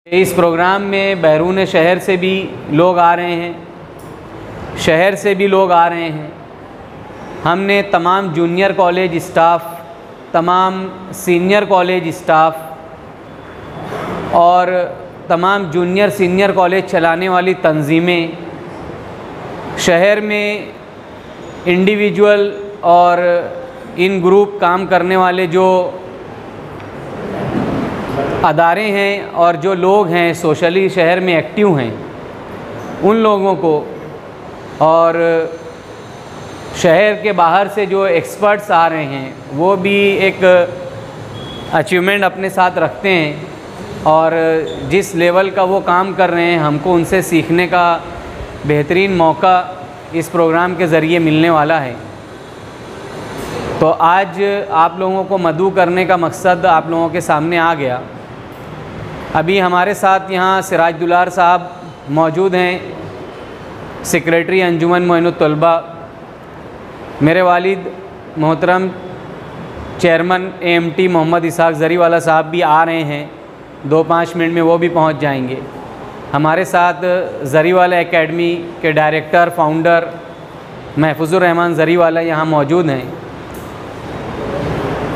इस प्रोग्राम में बैरून शहर से भी लोग आ रहे हैं, शहर से भी लोग आ रहे हैं। हमने तमाम जूनियर कॉलेज स्टाफ, तमाम सीनियर कॉलेज स्टाफ और तमाम जूनियर सीनियर कॉलेज चलाने वाली तंजीमें, शहर में इंडिविजुअल और इन ग्रुप काम करने वाले जो अदारे हैं और जो लोग हैं सोशली शहर में एक्टिव हैं, उन लोगों को और शहर के बाहर से जो एक्सपर्ट्स आ रहे हैं वो भी एक अचीवमेंट अपने साथ रखते हैं और जिस लेवल का वो काम कर रहे हैं हमको उनसे सीखने का बेहतरीन मौका इस प्रोग्राम के ज़रिए मिलने वाला है। तो आज आप लोगों को मदऊ करने का मकसद आप लोगों के सामने आ गया। अभी हमारे साथ यहाँ सिराज दुलार साहब मौजूद हैं, सेक्रेटरी अंजुमन मोइनुत तलबा। मेरे वालिद मोहतरम चेयरमैन AMT मोहम्मद इसहाक ज़रीवाला साहब भी आ रहे हैं, 2-5 मिनट में वो भी पहुँच जाएंगे। हमारे साथ ज़रीवाला एकेडमी के डायरेक्टर फाउंडर महफूजुर रहमान ज़रीवाला यहाँ मौजूद हैं।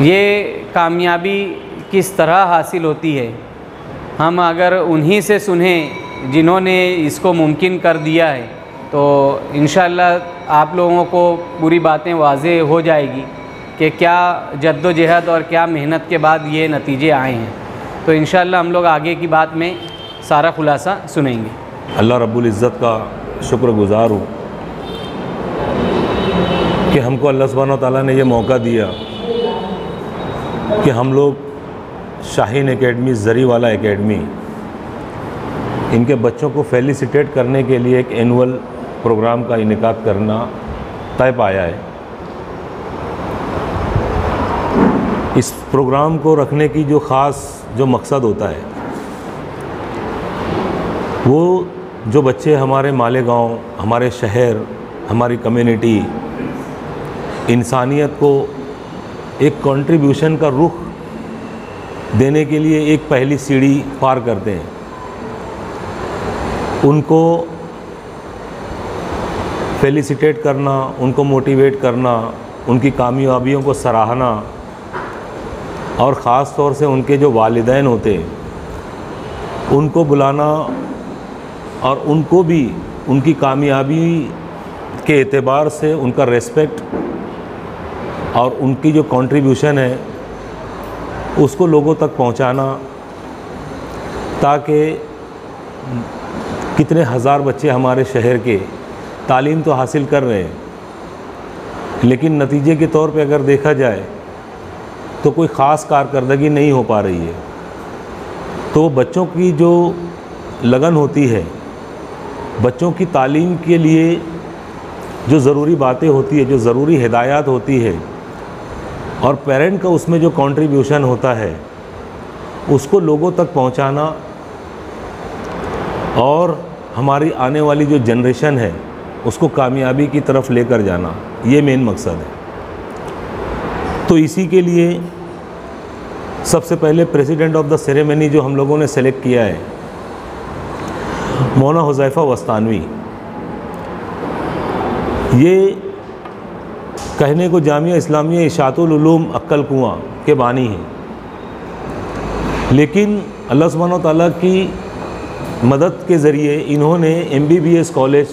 ये कामयाबी किस तरह हासिल होती है हम अगर उन्हीं से सुनें जिन्होंने इसको मुमकिन कर दिया है, तो इंशाअल्लाह आप लोगों को पूरी बातें वाज़ेह हो जाएगी कि क्या जद्दोजहद और क्या मेहनत के बाद ये नतीजे आए हैं। तो इंशाअल्लाह हम लोग आगे की बात में सारा खुलासा सुनेंगे। अल्लाह रब्बुल इज़्ज़त का शुक्रगुज़ार हूँ कि हमको अल्लाह सुब्हानहू व तआला ने ये मौका दिया कि हम लोग शाहीन एकेडमी, ज़रीवाला एकेडमी, इनके बच्चों को फेलिसिटेट करने के लिए एक एनुअल प्रोग्राम का इनेकाद करना तय पाया है। इस प्रोग्राम को रखने की जो ख़ास मकसद होता है वो जो बच्चे हमारे मालेगांव, हमारे शहर, हमारी कम्युनिटी इंसानियत को एक कंट्रीब्यूशन का रुख देने के लिए एक पहली सीढ़ी पार करते हैं, उनको फेलिसिटेट करना, उनको मोटिवेट करना, उनकी कामयाबियों को सराहना और ख़ास तौर से उनके जो वालिदैन होते हैं उनको बुलाना और उनको भी उनकी कामयाबी के एतबार से उनका रेस्पेक्ट और उनकी जो कंट्रीब्यूशन है उसको लोगों तक पहुंचाना, ताकि कितने हज़ार बच्चे हमारे शहर के तालीम तो हासिल कर रहे हैं लेकिन नतीजे के तौर पे अगर देखा जाए तो कोई ख़ास कारकर्दगी नहीं हो पा रही है। तो बच्चों की जो लगन होती है, बच्चों की तालीम के लिए जो ज़रूरी बातें होती है, जो ज़रूरी हिदायत होती है और पेरेंट का उसमें जो कंट्रीब्यूशन होता है उसको लोगों तक पहुंचाना और हमारी आने वाली जो जनरेशन है उसको कामयाबी की तरफ लेकर जाना, ये मेन मकसद है। तो इसी के लिए सबसे पहले प्रेसिडेंट ऑफ द सेरेमनी जो हम लोगों ने सेलेक्ट किया है, मौलाना हुज़ैफ़ा वस्तानवी। ये कहने को जामिया इस्लामिया इशातुल उलूम अक्कल कुआं के बानी हैं, लेकिन अल्लाह सुब्हानहू व तआला की मदद के ज़रिए इन्होंने MBBS कॉलेज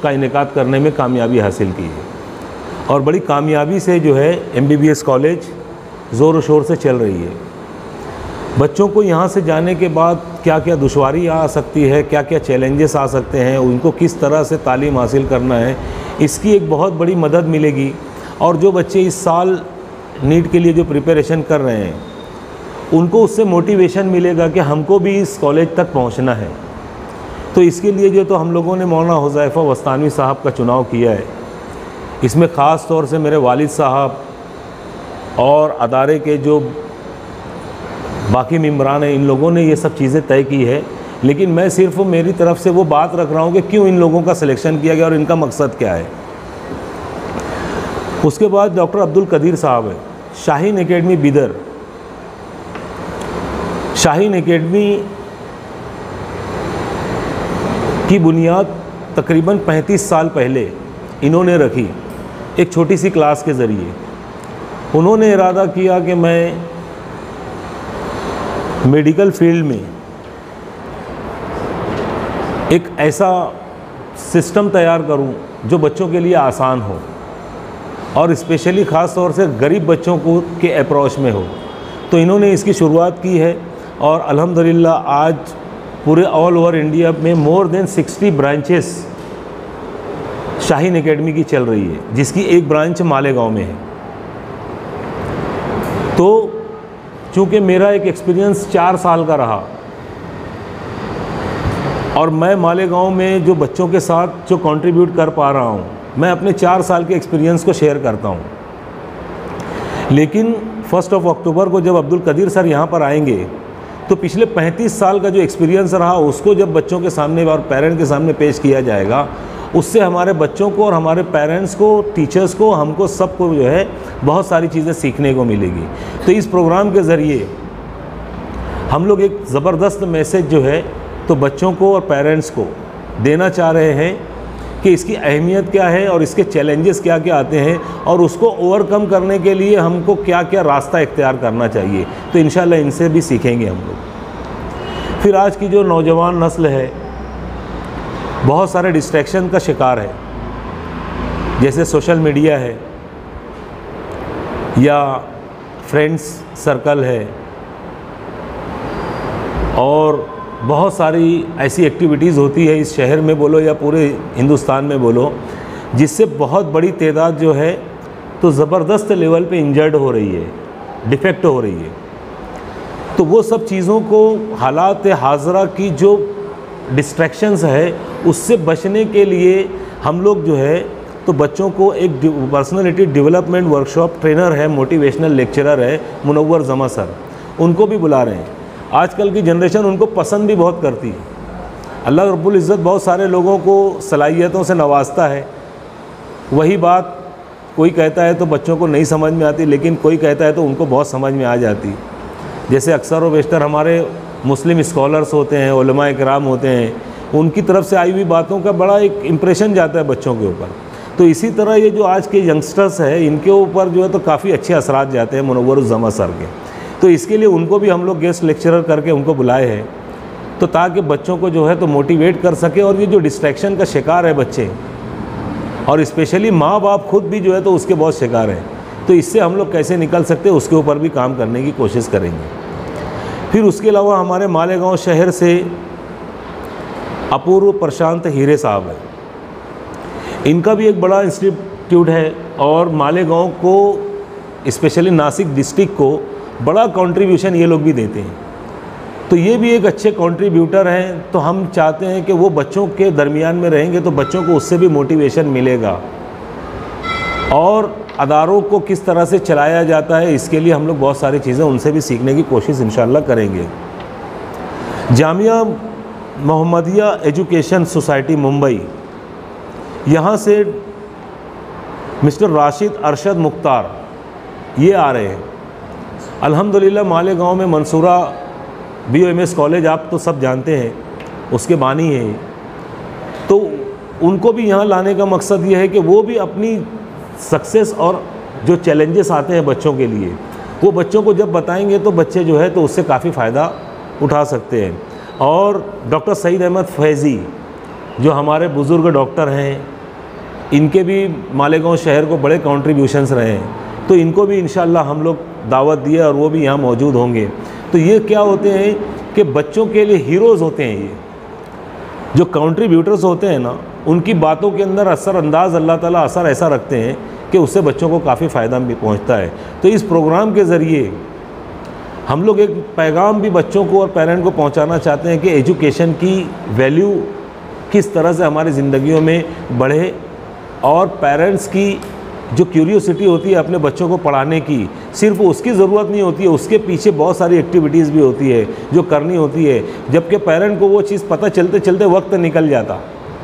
का इनेकाद करने में कामयाबी हासिल की है और बड़ी कामयाबी से जो है MBBS कॉलेज ज़ोर शोर से चल रही है। बच्चों को यहाँ से जाने के बाद क्या क्या दुश्वारी आ सकती है, क्या क्या चैलेंजेस आ सकते हैं, उनको किस तरह से तालीम हासिल करना है, इसकी एक बहुत बड़ी मदद मिलेगी। और जो बच्चे इस साल नीट के लिए जो प्रिपरेशन कर रहे हैं उनको उससे मोटिवेशन मिलेगा कि हमको भी इस कॉलेज तक पहुंचना है। तो इसके लिए जो तो हम लोगों ने मौलाना हुज़ैफ़ा वस्तानवी साहब का चुनाव किया है। इसमें ख़ास तौर से मेरे वालिद साहब और अदारे के जो बाकी मेंबरान हैं, इन लोगों ने ये सब चीज़ें तय की है, लेकिन मैं सिर्फ मेरी तरफ से वो बात रख रहा हूँ कि क्यों इन लोगों का सिलेक्शन किया गया और इनका मकसद क्या है। उसके बाद डॉक्टर अब्दुल कदीर साहब है, शाहीन एकेडमी बिदर। शाहीन एकेडमी की बुनियाद तकरीबन 35 साल पहले इन्होंने रखी एक छोटी सी क्लास के ज़रिए। उन्होंने इरादा किया कि मैं मेडिकल फील्ड में एक ऐसा सिस्टम तैयार करूं जो बच्चों के लिए आसान हो और स्पेशली ख़ास तौर से गरीब बच्चों को के अप्रोच में हो। तो इन्होंने इसकी शुरुआत की है और अल्हम्दुलिल्लाह आज पूरे ऑल ओवर इंडिया में more than 60 branches Shaheen academy की चल रही है, जिसकी एक ब्रांच मालेगांव में है। तो चूँकि मेरा एक एक्सपीरियंस 4 साल का रहा और मैं मालेगांव में जो बच्चों के साथ जो कंट्रीब्यूट कर पा रहा हूँ, मैं अपने 4 साल के एक्सपीरियंस को शेयर करता हूँ। लेकिन 1 अक्टूबर को जब अब्दुल कदीर सर यहाँ पर आएंगे तो पिछले 35 साल का जो एक्सपीरियंस रहा उसको जब बच्चों के सामने और पेरेंट्स के सामने पेश किया जाएगा, उससे हमारे बच्चों को और हमारे पेरेंट्स को, टीचर्स को, हमको सबको जो है बहुत सारी चीज़ें सीखने को मिलेगी। तो इस प्रोग्राम के ज़रिए हम लोग एक ज़बरदस्त मैसेज जो है तो बच्चों को और पेरेंट्स को देना चाह रहे हैं कि इसकी अहमियत क्या है और इसके चैलेंजेस क्या क्या आते हैं और उसको ओवरकम करने के लिए हमको क्या क्या रास्ता इख्तियार करना चाहिए। तो इंशाल्लाह इनसे भी सीखेंगे हम लोग। फिर आज की जो नौजवान नस्ल है बहुत सारे डिस्ट्रैक्शन का शिकार है, जैसे सोशल मीडिया है या फ्रेंड्स सर्कल है और बहुत सारी ऐसी एक्टिविटीज़ होती है इस शहर में बोलो या पूरे हिंदुस्तान में बोलो, जिससे बहुत बड़ी तादाद जो है तो ज़बरदस्त लेवल पे इंजर्ड हो रही है, डिफेक्ट हो रही है। तो वो सब चीज़ों को हालात हाज़रा की जो डिस्ट्रैक्शंस है उससे बचने के लिए हम लोग जो है तो बच्चों को एक पर्सनालिटी डेवलपमेंट वर्कशॉप, ट्रेनर है, मोटिवेशनल लेक्चरर है मुनव्वर जमा सर, उनको भी बुला रहे हैं। आजकल की जनरेशन उनको पसंद भी बहुत करती है। अल्लाह रब्बुल इज़्ज़त बहुत सारे लोगों को सलाहियतों से नवाजता है। वही बात कोई कहता है तो बच्चों को नहीं समझ में आती, लेकिन कोई कहता है तो उनको बहुत समझ में आ जाती। जैसे अक्सर व बेशतर हमारे मुस्लिम स्कॉलर्स होते हैं, उलमा इकराम होते हैं, उनकी तरफ से आई हुई बातों का बड़ा एक इम्प्रेशन जाता है बच्चों के ऊपर। तो इसी तरह ये जो आज के यंगस्टर्स हैं इनके ऊपर जो है तो काफ़ी अच्छे असरात जाते हैं मुनव्वर जमा सर के। तो इसके लिए उनको भी हम लोग गेस्ट लेक्चरर करके उनको बुलाए हैं, तो ताकि बच्चों को जो है तो मोटिवेट कर सके। और ये जो डिस्ट्रैक्शन का शिकार है बच्चे और स्पेशली माँ बाप खुद भी जो है तो उसके बहुत शिकार हैं, तो इससे हम लोग कैसे निकल सकते हैं उसके ऊपर भी काम करने की कोशिश करेंगे। फिर उसके अलावा हमारे मालेगांव शहर से अपूर्व प्रशांत हीरे साहब है, इनका भी एक बड़ा इंस्टीट्यूट है और मालेगांव को स्पेशली नासिक डिस्ट्रिक्ट को बड़ा कंट्रीब्यूशन ये लोग भी देते हैं। तो ये भी एक अच्छे कंट्रीब्यूटर हैं। तो हम चाहते हैं कि वो बच्चों के दरमियान में रहेंगे तो बच्चों को उससे भी मोटिवेशन मिलेगा और अदारों को किस तरह से चलाया जाता है इसके लिए हम लोग बहुत सारी चीज़ें उनसे भी सीखने की कोशिश इंशाल्लाह करेंगे। जामिया मोहम्मदिया एजुकेशन सोसाइटी मुंबई, यहाँ से मिस्टर राशिद अरशद मुख्तार ये आ रहे हैं। अल्हम्दुलिल्लाह मालेगांव में मंसूरा BOMS कॉलेज आप तो सब जानते हैं, उसके बानी हैं। तो उनको भी यहाँ लाने का मकसद ये है कि वो भी अपनी सक्सेस और जो चैलेंजेस आते हैं बच्चों के लिए वो बच्चों को जब बताएंगे तो बच्चे जो है तो उससे काफ़ी फ़ायदा उठा सकते हैं। और डॉक्टर सईद अहमद फैज़ी जो हमारे बुज़ुर्ग डॉक्टर हैं, इनके भी मालेगांव शहर को बड़े कंट्रीब्यूशंस रहे हैं, तो इनको भी इंशाल्लाह हम लोग दावत दिए और वो भी यहाँ मौजूद होंगे। तो ये क्या होते हैं कि बच्चों के लिए हीरोज़ होते हैं। ये जो कंट्रीब्यूटर्स होते हैं ना, उनकी बातों के अंदर असरअंदाज अल्लाह ताला असर ऐसा रखते हैं कि उससे बच्चों को काफ़ी फ़ायदा भी पहुंचता है। तो इस प्रोग्राम के ज़रिए हम लोग एक पैगाम भी बच्चों को और पेरेंट को पहुंचाना चाहते हैं कि एजुकेशन की वैल्यू किस तरह से हमारी ज़िंदगियों में बढ़े और पेरेंट्स की जो क्यूरियोसिटी होती है अपने बच्चों को पढ़ाने की, सिर्फ उसकी ज़रूरत नहीं होती है, उसके पीछे बहुत सारी एक्टिविटीज़ भी होती है जो करनी होती है। जबकि पेरेंट को वो चीज़ पता चलते चलते वक्त निकल जाता,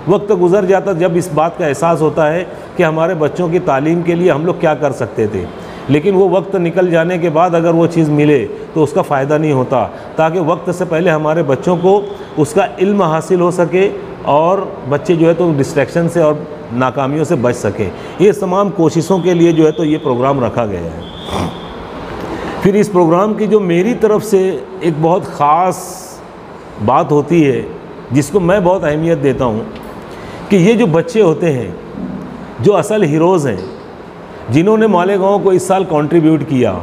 वक्त गुजर जाता, जब इस बात का एहसास होता है कि हमारे बच्चों की तालीम के लिए हम लोग क्या कर सकते थे। लेकिन वो वक्त निकल जाने के बाद अगर वो चीज़ मिले तो उसका फ़ायदा नहीं होता, ताकि वक्त से पहले हमारे बच्चों को उसका इल्म हासिल हो सके और बच्चे जो है तो डिस्ट्रैक्शन से और नाकामियों से बच सकें। ये तमाम कोशिशों के लिए जो है तो ये प्रोग्राम रखा गया है। फिर इस प्रोग्राम की जो मेरी तरफ से एक बहुत ख़ास बात होती है, जिसको मैं बहुत अहमियत देता हूँ, कि ये जो बच्चे होते हैं जो असल हीरोज़ हैं, जिन्होंने मालेगांव को इस साल कंट्रीब्यूट किया,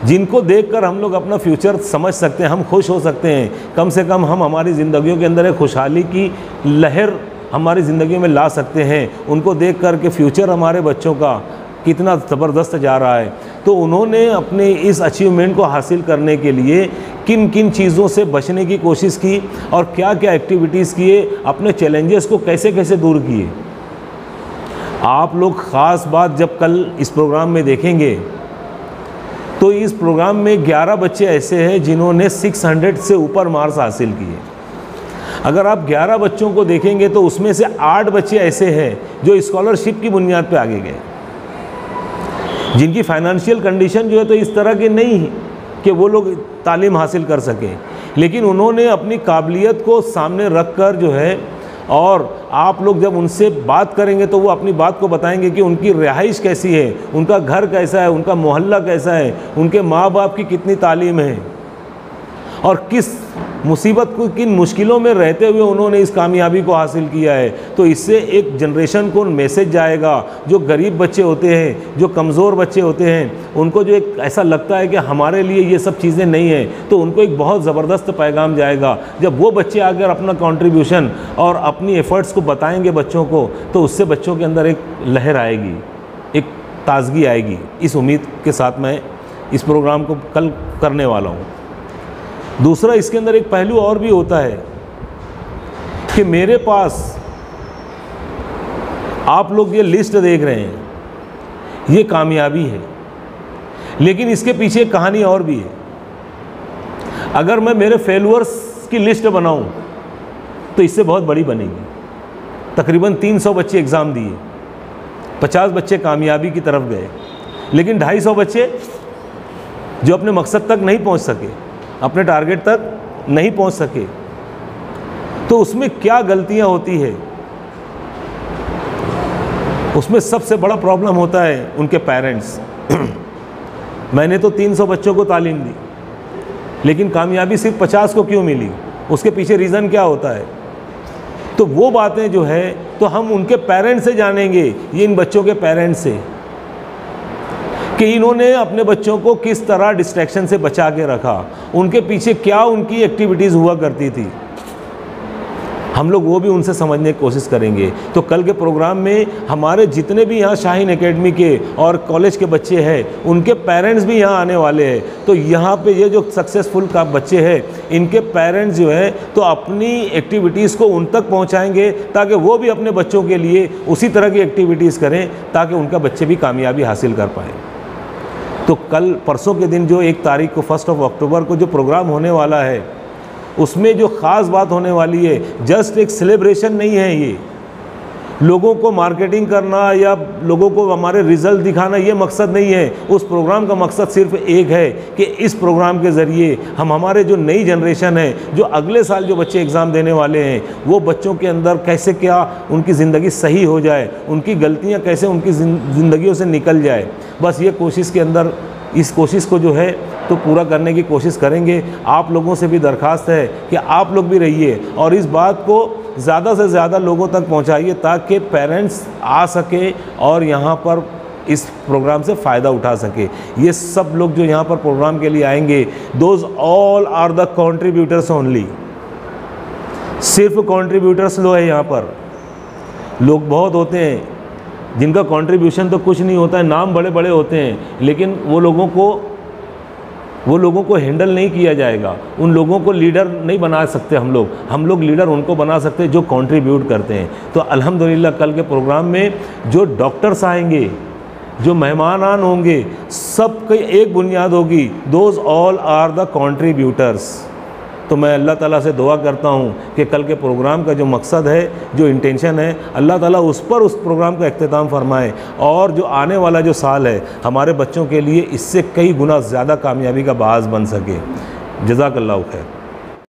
जिनको देखकर हम लोग अपना फ्यूचर समझ सकते हैं, हम खुश हो सकते हैं, कम से कम हम हमारी ज़िंदगियों के अंदर एक खुशहाली की लहर हमारी ज़िंदगी में ला सकते हैं, उनको देख कर के फ्यूचर हमारे बच्चों का कितना ज़बरदस्त जा रहा है। तो उन्होंने अपने इस अचीवमेंट को हासिल करने के लिए किन किन चीज़ों से बचने की कोशिश की और क्या क्या एक्टिविटीज़ किए, अपने चैलेंजेस को कैसे कैसे दूर किए। आप लोग ख़ास बात जब कल इस प्रोग्राम में देखेंगे तो इस प्रोग्राम में 11 बच्चे ऐसे हैं जिन्होंने 600 से ऊपर मार्क्स हासिल किए। अगर आप 11 बच्चों को देखेंगे तो उसमें से 8 बच्चे ऐसे हैं जो स्कॉलरशिप की बुनियाद पे आगे गए, जिनकी फाइनेंशियल कंडीशन जो है तो इस तरह की नहीं कि वो लोग तालीम हासिल कर सकें, लेकिन उन्होंने अपनी काबिलियत को सामने रख कर जो है, और आप लोग जब उनसे बात करेंगे तो वो अपनी बात को बताएंगे कि उनकी रिहाइश कैसी है, उनका घर कैसा है, उनका मोहल्ला कैसा है, उनके माँ बाप की कितनी तालीम है और किस मुसीबत को, किन मुश्किलों में रहते हुए उन्होंने इस कामयाबी को हासिल किया है। तो इससे एक जनरेशन को मैसेज जाएगा। जो गरीब बच्चे होते हैं, जो कमज़ोर बच्चे होते हैं, उनको जो एक ऐसा लगता है कि हमारे लिए ये सब चीज़ें नहीं हैं, तो उनको एक बहुत ज़बरदस्त पैगाम जाएगा। जब वो बच्चे आकर अपना कंट्रीब्यूशन और अपनी एफ़र्ट्स को बताएंगे बच्चों को, तो उससे बच्चों के अंदर एक लहर आएगी, एक ताज़गी आएगी। इस उम्मीद के साथ मैं इस प्रोग्राम को कल करने वाला हूँ। दूसरा, इसके अंदर एक पहलू और भी होता है कि मेरे पास आप लोग ये लिस्ट देख रहे हैं, ये कामयाबी है, लेकिन इसके पीछे एक कहानी और भी है। अगर मैं मेरे फेलुअर्स की लिस्ट बनाऊं तो इससे बहुत बड़ी बनेगी। तकरीबन 300 बच्चे एग्ज़ाम दिए, 50 बच्चे कामयाबी की तरफ गए, लेकिन 250 बच्चे जो अपने मकसद तक नहीं पहुंच सके, अपने टारगेट तक नहीं पहुंच सके। तो उसमें क्या गलतियां होती है? उसमें सबसे बड़ा प्रॉब्लम होता है उनके पेरेंट्स। मैंने तो 300 बच्चों को तालीम दी, लेकिन कामयाबी सिर्फ 50 को क्यों मिली? उसके पीछे रीज़न क्या होता है? तो वो बातें जो है तो हम उनके पेरेंट्स से जानेंगे, ये इन बच्चों के पेरेंट्स से, कि इन्होंने अपने बच्चों को किस तरह डिस्ट्रैक्शन से बचा के रखा, उनके पीछे क्या उनकी एक्टिविटीज़ हुआ करती थी। हम लोग वो भी उनसे समझने की कोशिश करेंगे। तो कल के प्रोग्राम में हमारे जितने भी यहाँ शाहीन एकेडमी के और कॉलेज के बच्चे हैं, उनके पेरेंट्स भी यहाँ आने वाले हैं। तो यहाँ पे ये जो सक्सेसफुल का बच्चे हैं, इनके पेरेंट्स जो है तो अपनी एक्टिविटीज़ को उन तक पहुँचाएँगे, ताकि वो भी अपने बच्चों के लिए उसी तरह की एक्टिविटीज़ करें, ताकि उनका बच्चे भी कामयाबी हासिल कर पाएँ। तो कल परसों के दिन जो 1 तारीख को 1 अक्टूबर को जो प्रोग्राम होने वाला है, उसमें जो ख़ास बात होने वाली है, जस्ट एक सेलिब्रेशन नहीं है ये। लोगों को मार्केटिंग करना या लोगों को हमारे रिज़ल्ट दिखाना ये मकसद नहीं है। उस प्रोग्राम का मकसद सिर्फ एक है कि इस प्रोग्राम के ज़रिए हम हमारे जो नई जनरेशन है, जो अगले साल जो बच्चे एग्ज़ाम देने वाले हैं, वो बच्चों के अंदर कैसे क्या उनकी ज़िंदगी सही हो जाए, उनकी गलतियाँ कैसे उनकी ज़िंदगियों से निकल जाए। बस ये कोशिश के अंदर, इस कोशिश को जो है तो पूरा करने की कोशिश करेंगे। आप लोगों से भी दरख्वास्त है कि आप लोग भी रहिए और इस बात को ज़्यादा से ज़्यादा लोगों तक पहुंचाइए, ताकि पेरेंट्स आ सके और यहाँ पर इस प्रोग्राम से फ़ायदा उठा सके। ये सब लोग जो यहाँ पर प्रोग्राम के लिए आएंगे, those all are the contributors only. सिर्फ कंट्रीब्यूटर्स लोग हैं यहाँ पर। लोग बहुत होते हैं जिनका कंट्रीब्यूशन तो कुछ नहीं होता है, नाम बड़े बड़े होते हैं, लेकिन वो लोगों को हैंडल नहीं किया जाएगा। उन लोगों को लीडर नहीं बना सकते हम लोग लीडर उनको बना सकते हैं जो कंट्रीब्यूट करते हैं। तो अल्हम्दुलिल्लाह कल के प्रोग्राम में जो डॉक्टर्स आएंगे, जो मेहमानान होंगे, सबकी एक बुनियाद होगी, those all are the contributors. तो मैं अल्लाह ताला से दुआ करता हूँ कि कल के प्रोग्राम का जो मकसद है, जो इंटेंशन है, अल्लाह ताला उस प्रोग्राम का इख्तिताम फरमाए और जो आने वाला जो साल है हमारे बच्चों के लिए इससे कई गुना ज़्यादा कामयाबी का बाज़ बन सके। जज़ाकल्लाहु खैर।